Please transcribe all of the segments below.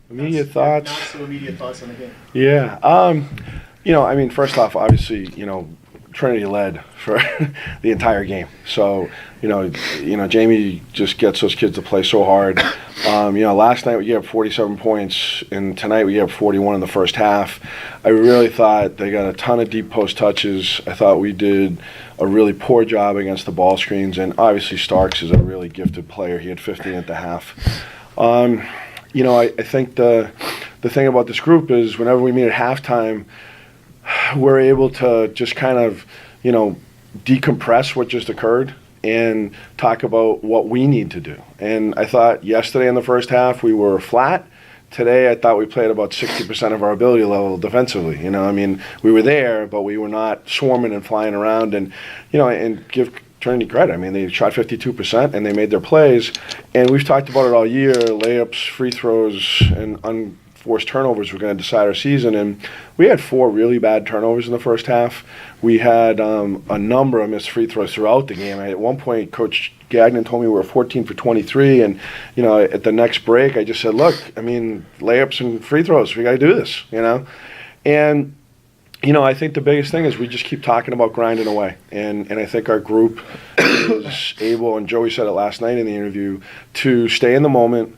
Immediate thoughts. Not so immediate thoughts on the game. Yeah. First off, obviously, Trinity led for the entire game. So, Jamie just gets those kids to play so hard. Last night we gave up 47 points, and tonight we gave up 41 in the first half. I really thought they got a ton of deep post touches. I thought we did a really poor job against the ball screens, and obviously Starks is a really gifted player. He had 15 at the half. I think the thing about this group is whenever we meet at halftime, we're able to just kind of, decompress what just occurred and talk about what we need to do. And I thought yesterday in the first half we were flat. Today I thought we played about 60% of our ability level defensively. We were there, but we were not swarming and flying around. And, and give Trinity credit. They shot 52% and they made their plays. And we've talked about it all year, layups, free throws, and unforced turnovers were going to decide our season. And we had 4 really bad turnovers in the first half. We had a number of missed free throws throughout the game. At one point, Coach Gagnon told me we were 14 for 23. And, at the next break, I just said, look, layups and free throws, we got to do this, And I think the biggest thing is we just keep talking about grinding away. And I think our group is able, and Joey said it last night in the interview, to stay in the moment,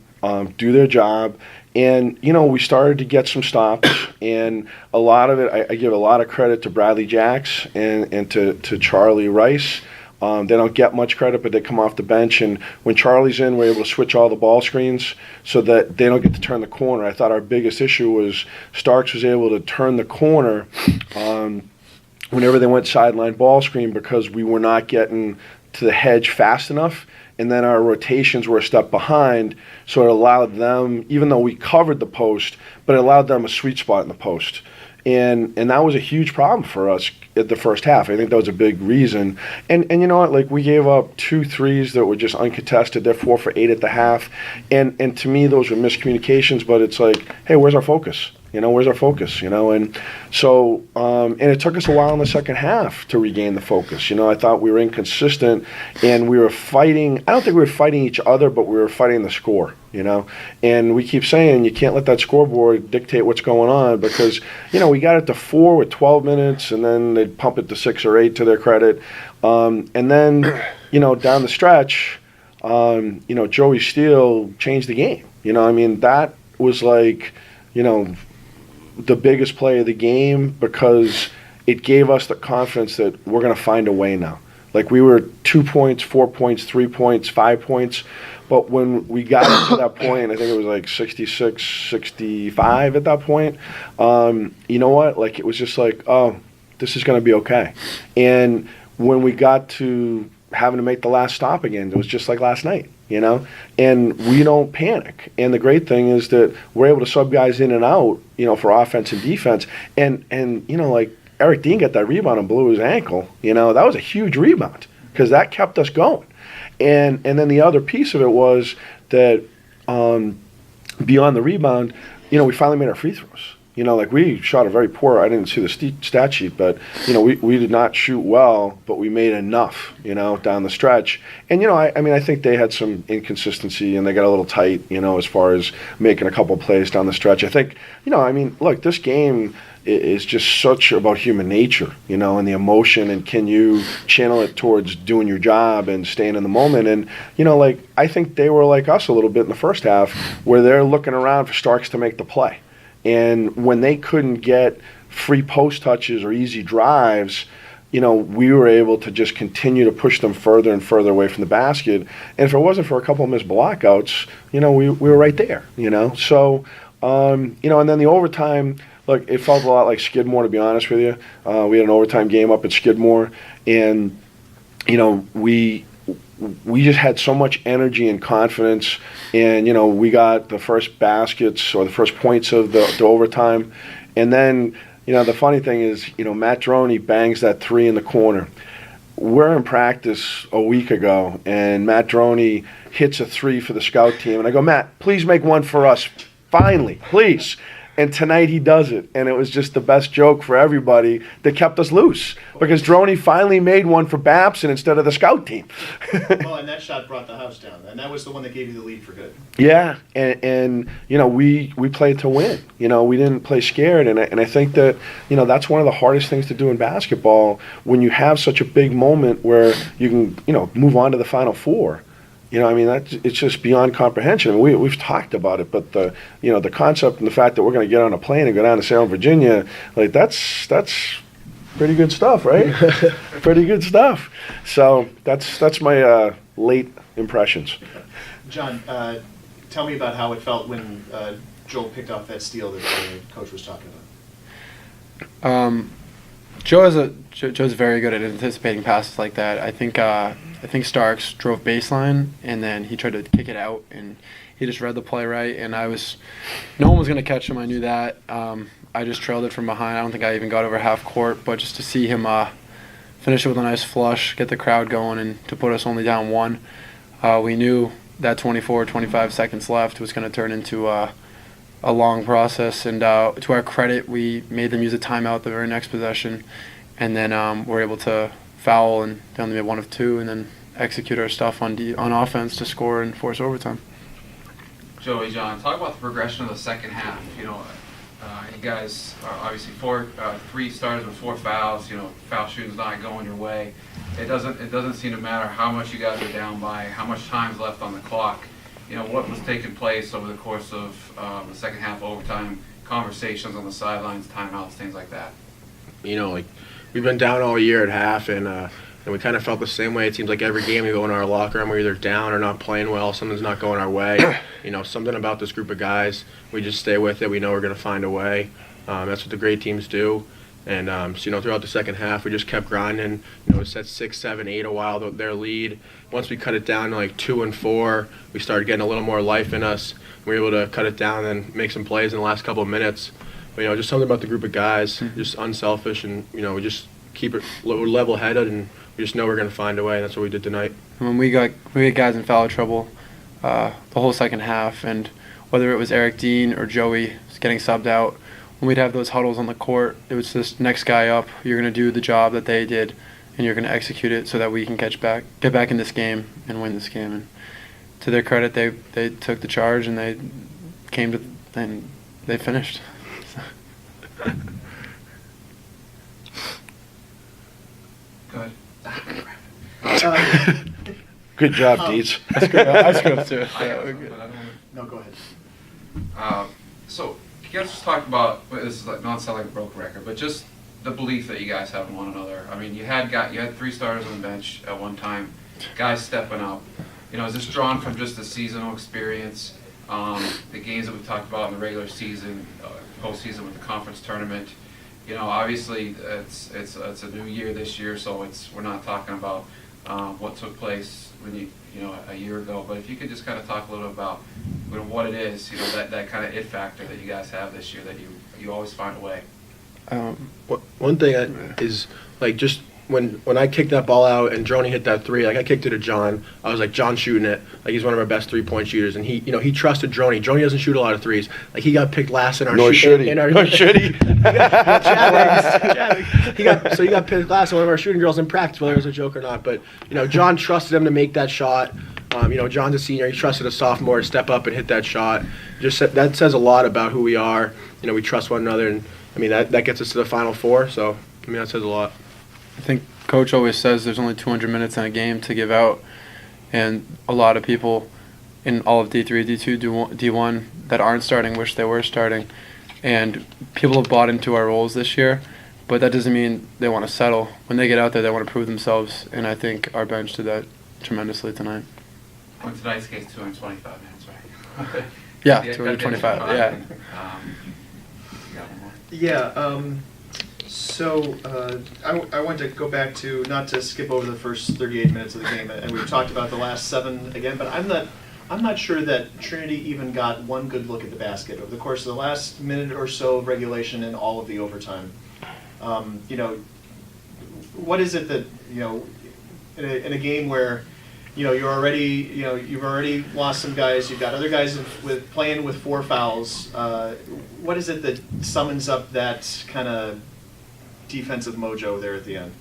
do their job. And, we started to get some stops. And a lot of it, I give a lot of credit to Bradley Jacks and to Charlie Rice. They don't get much credit, but they come off the bench. And when Charlie's in, we're able to switch all the ball screens so that they don't get to turn the corner. I thought our biggest issue was Starks was able to turn the corner whenever they went sideline ball screen because we were not getting to the hedge fast enough. And then our rotations were a step behind, so it allowed them, even though we covered the post, but it allowed them a sweet spot in the post. And that was a huge problem for us at the first half. I think that was a big reason. And you know what? We gave up 2 threes that were just uncontested. They're 4 for 8 at the half. And to me, those were miscommunications. But it's like, hey, where's our focus? Where's our focus? And so, and it took us a while in the second half to regain the focus. I thought we were inconsistent and we were fighting. I don't think we were fighting each other, but we were fighting the score, And we keep saying you can't let that scoreboard dictate what's going on because, we got it to 4 with 12 minutes and then they'd pump it to 6 or 8 to their credit. And then, down the stretch, Joey Steele changed the game. That was like, the biggest play of the game because it gave us the confidence that we're going to find a way now. We were 2 points, 4 points, 3 points, 5 points. But when we got to that point, I think it was 66, 65 at that point, you know what? It was just oh, this is going to be okay. And when we got to having to make the last stop again, it was just like last night. And we don't panic. And the great thing is that we're able to sub guys in and out, for offense and defense. And Eric Dean got that rebound and blew his ankle. That was a huge rebound because that kept us going. And then the other piece of it was that beyond the rebound, we finally made our free throws. We shot a very poor, I didn't see the stat sheet, but, we did not shoot well, but we made enough, down the stretch. And, I think they had some inconsistency and they got a little tight, as far as making a couple plays down the stretch. I think, look, this game is just such about human nature, and the emotion, and can you channel it towards doing your job and staying in the moment. And, I think they were like us a little bit in the first half where they're looking around for Starks to make the play. And when they couldn't get free post touches or easy drives, we were able to just continue to push them further and further away from the basket. And if it wasn't for a couple of missed blockouts, we were right there, So, and then the overtime, look, it felt a lot like Skidmore, to be honest with you. We had an overtime game up at Skidmore, and, we just had so much energy and confidence, and we got the first baskets or the first points of the overtime, and then the funny thing is Matt Droney bangs that 3 in the corner. We're in practice a week ago, and Matt Droney hits a 3 for the scout team, and I go, Matt, please make one for us, finally, please. And tonight he does it, and it was just the best joke for everybody that kept us loose because Droney finally made one for Babson instead of the scout team. Well, and that shot brought the house down, and that was the one that gave you the lead for good. Yeah, and we played to win. We didn't play scared, and I think that that's one of the hardest things to do in basketball when you have such a big moment where you can move on to the Final Four. It's just beyond comprehension. I mean, we've talked about it, but the concept and the fact that we're going to get on a plane and go down to Salem, Virginia, like that's pretty good stuff, right? Pretty good stuff. So that's my late impressions. John, tell me about how it felt when Joel picked off that steal that the coach was talking about. Joe's very good at anticipating passes like that. I think Starks drove baseline, and then he tried to kick it out, and he just read the play right. And no one was going to catch him. I knew that. I just trailed it from behind. I don't think I even got over half court, but just to see him finish it with a nice flush, get the crowd going, and to put us only down one, we knew that 25 seconds left was going to turn into a long process. And to our credit, we made them use a timeout the very next possession, and then we're able to foul and down the 1 of 2, and then execute our stuff on offense to score and force overtime. Joey, John, talk about the progression of the second half. You guys are obviously 3 starters with 4 fouls. Foul shooting's not going your way. It doesn't seem to matter how much you guys are down by, how much time's left on the clock. What was taking place over the course of the second half overtime, conversations on the sidelines, timeouts, things like that. We've been down all year at half, and we kind of felt the same way. It seems like every game we go in our locker room, we're either down or not playing well. Something's not going our way. Something about this group of guys, we just stay with it. We know we're going to find a way. That's what the great teams do. And throughout the second half, we just kept grinding. We set 6, 7, 8 a while, their lead. Once we cut it down to like 2 and 4, we started getting a little more life in us. We were able to cut it down and make some plays in the last couple of minutes. But, just something about the group of guys, just unselfish, and, we just keep it level-headed, and we just know we're going to find a way, and that's what we did tonight. When we got guys in foul trouble the whole second half, and whether it was Eric Dean or Joey getting subbed out, when we'd have those huddles on the court, it was this next guy up. You're going to do the job that they did, and you're going to execute it so that we can get back in this game and win this game. And to their credit, they took the charge, and they finished. Good. Good job, Deeds. I screwed up too. No, go ahead. So, you guys just talked about, this is not sound like a broken record, but just the belief that you guys have in one another. I mean, you had 3 starters on the bench at one time, guys stepping up. Is this drawn from just the seasonal experience, the games that we talked about in the regular season, postseason with the conference tournament? Obviously it's a new year this year, so we're not talking about what took place when a year ago. But if you could just kind of talk a little bit about what it is, that kind of it factor that you guys have this year, that you always find a way. One thing is just when I kicked that ball out and Droney hit that 3, I kicked it to John. I was like, John's shooting it. He's one of our best 3-point shooters, and he trusted Droney. Droney doesn't shoot a lot of threes. He got picked last in our Nor should he. Nor should he. He got picked last in one of our shooting drills in practice, whether it was a joke or not. But John trusted him to make that shot. John's a senior. He trusted a sophomore to step up and hit that shot. That says a lot about who we are. We trust one another, and that gets us to the Final Four. So that says a lot. I think Coach always says there's only 200 minutes in a game to give out, and a lot of people in all of D3, D2, D1 that aren't starting wish they were starting, and people have bought into our roles this year, but that doesn't mean they want to settle. When they get out there, they want to prove themselves, and I think our bench did that tremendously tonight. In tonight's case, 225 minutes, right? Yeah, 225, yeah. Yeah, so I want to go back to, not to skip over the first 38 minutes of the game, and we've talked about the last 7 again, but I'm not sure that Trinity even got one good look at the basket over the course of the last minute or so of regulation and all of the overtime. What is it that, in a game where, you're already, you've already lost some guys. You've got other guys playing with 4 fouls. What is it that summons up that kind of defensive mojo there at the end?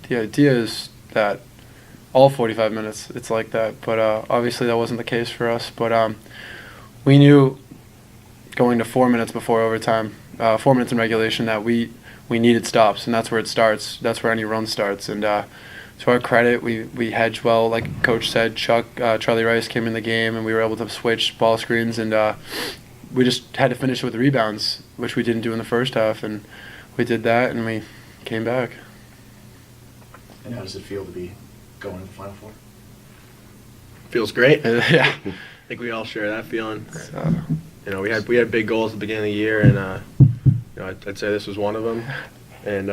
The idea is that all 45 minutes it's like that, but obviously that wasn't the case for us. But we knew going to 4 minutes before overtime, 4 minutes in regulation, that we needed stops, and that's where it starts. That's where any run starts. And to our credit, we hedged well. Like Coach said, Charlie Rice came in the game, and we were able to switch ball screens, and we just had to finish with rebounds, which we didn't do in the first half, and we did that, and we came back. And how does it feel to be going to the Final Four? Feels great. Yeah. I think we all share that feeling. We had big goals at the beginning of the year, and I'd say this was one of them. And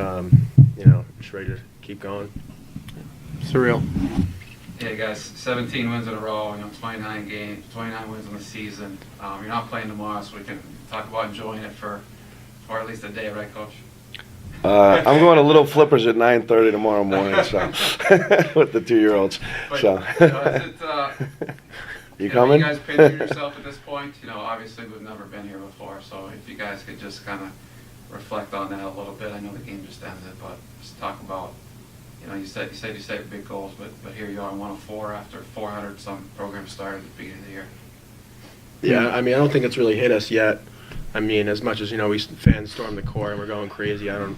just ready to keep going. Surreal. Yeah, guys, 17 wins in a row, 29 games, 29 wins in the season. You're not playing tomorrow, so we can talk about enjoying it for at least a day, right, Coach? I'm going to Little Flippers at 9:30 tomorrow morning, so with the 2-year-olds. But, So you coming? You guys picture yourself at this point? Obviously we've never been here before, so if you guys could just kind of reflect on that a little bit. I know the game just ended, but just talk about, you said big goals, but here you are in 104 after 400 some programs started at the beginning of the year. Yeah, I don't think it's really hit us yet. As much as we fans storm the court and we're going crazy, I'm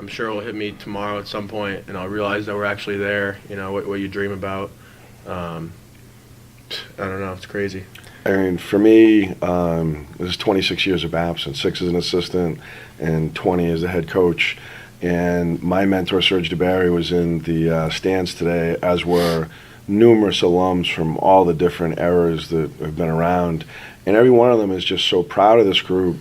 sure it'll hit me tomorrow at some point, and I'll realize that we're actually there. What you dream about. I don't know. It's crazy. For me, this is 26 years of Babson, 6 as an assistant and 20 as the head coach. And my mentor, Serge DeBarry, was in the stands today, as were numerous alums from all the different eras that have been around. And every one of them is just so proud of this group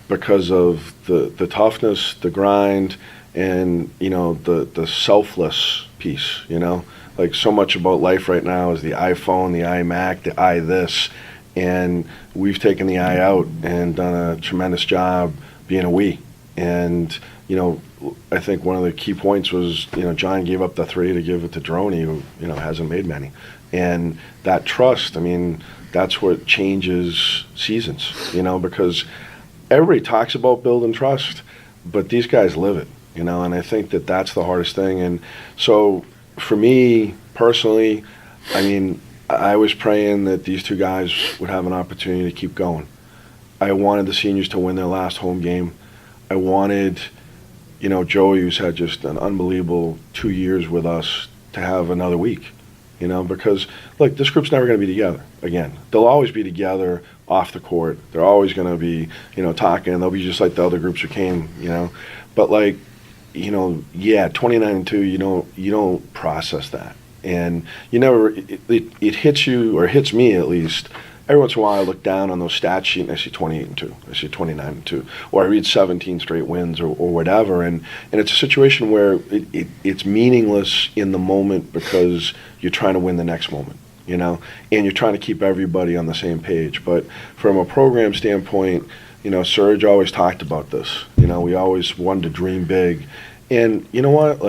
because of the toughness, the grind, and, the selfless piece, Like, so much about life right now is the iPhone, the iMac, the iThis. And we've taken the I out and done a tremendous job being a we. And, I think one of the key points was, John gave up the 3 to give it to Droney, who, hasn't made many. And that trust, that's what changes seasons, because everybody talks about building trust, but these guys live it, and I think that that's the hardest thing. And so for me personally, I was praying that these 2 guys would have an opportunity to keep going. I wanted the seniors to win their last home game. I wanted, Joey, who's had just an unbelievable 2 years with us, to have another week. Because, look, this group's never going to be together again. They'll always be together off the court. They're always going to be, talking, and they'll be just like the other groups who came, But, 29-2, you don't process that. And you never, it hits you, or hits me at least. Every once in a while I look down on those stat sheet and I see 28-2, I see 29-2, or I read 17 straight wins or whatever, and it's a situation where it's meaningless in the moment because you're trying to win the next moment, and you're trying to keep everybody on the same page. But from a program standpoint, Serge always talked about this. We always wanted to dream big, and you know what,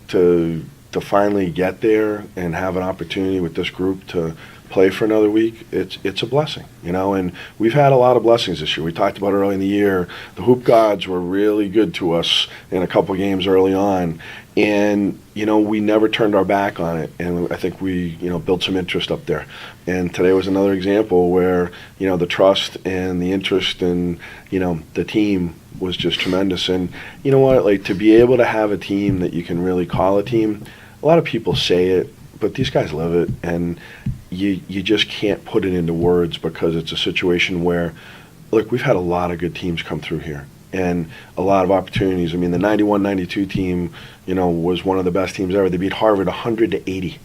to finally get there and have an opportunity with this group to play for another week, it's a blessing, and we've had a lot of blessings this year. We talked about early in the year, the hoop gods were really good to us in a couple games early on, and we never turned our back on it, and I think we built some interest up there. And today was another example where the trust and the interest and the team was just tremendous. And you know what, to be able to have a team that you can really call a team, a lot of people say it, but these guys live it, and you just can't put it into words, because it's a situation where, look, we've had a lot of good teams come through here and a lot of opportunities. The 91-92 team, was one of the best teams ever. They beat Harvard 100-80,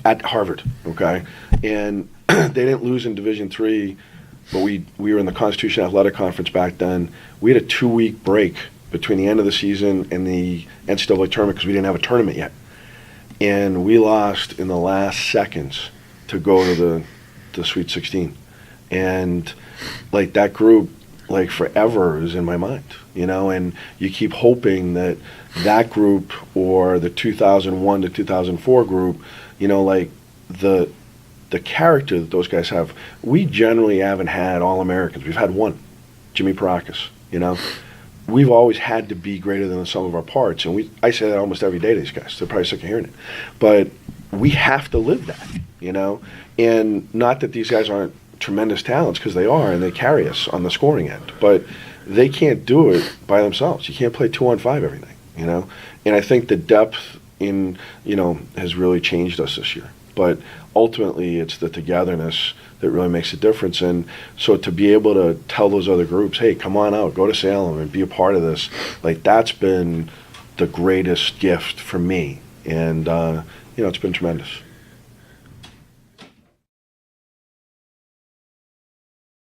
at Harvard, okay? And they didn't lose in Division III, but we were in the Constitution Athletic Conference back then. We had a 2-week break between the end of the season and the NCAA tournament because we didn't have a tournament yet. And we lost in the last seconds to go to the Sweet 16. And that group, forever is in my mind, and you keep hoping that group or the 2001 to 2004 group, the character that those guys have. We generally haven't had All-Americans. We've had one, Jimmy Paracas, you know. We've always had to be greater than the sum of our parts, and I say that almost every day to these guys. They're probably sick of hearing it. But we have to live that, you know. And not that these guys aren't tremendous talents, because they are, and they carry us on the scoring end. But they can't do it by themselves. You can't play 2-on-5 everything, you know. And I think the depth in, you know, has really changed us this year. But ultimately, it's the togetherness that really makes a difference. And so to be able to tell those other groups, hey, come on out, go to Salem and be a part of this, like, that's been the greatest gift for me. And, you know, it's been tremendous.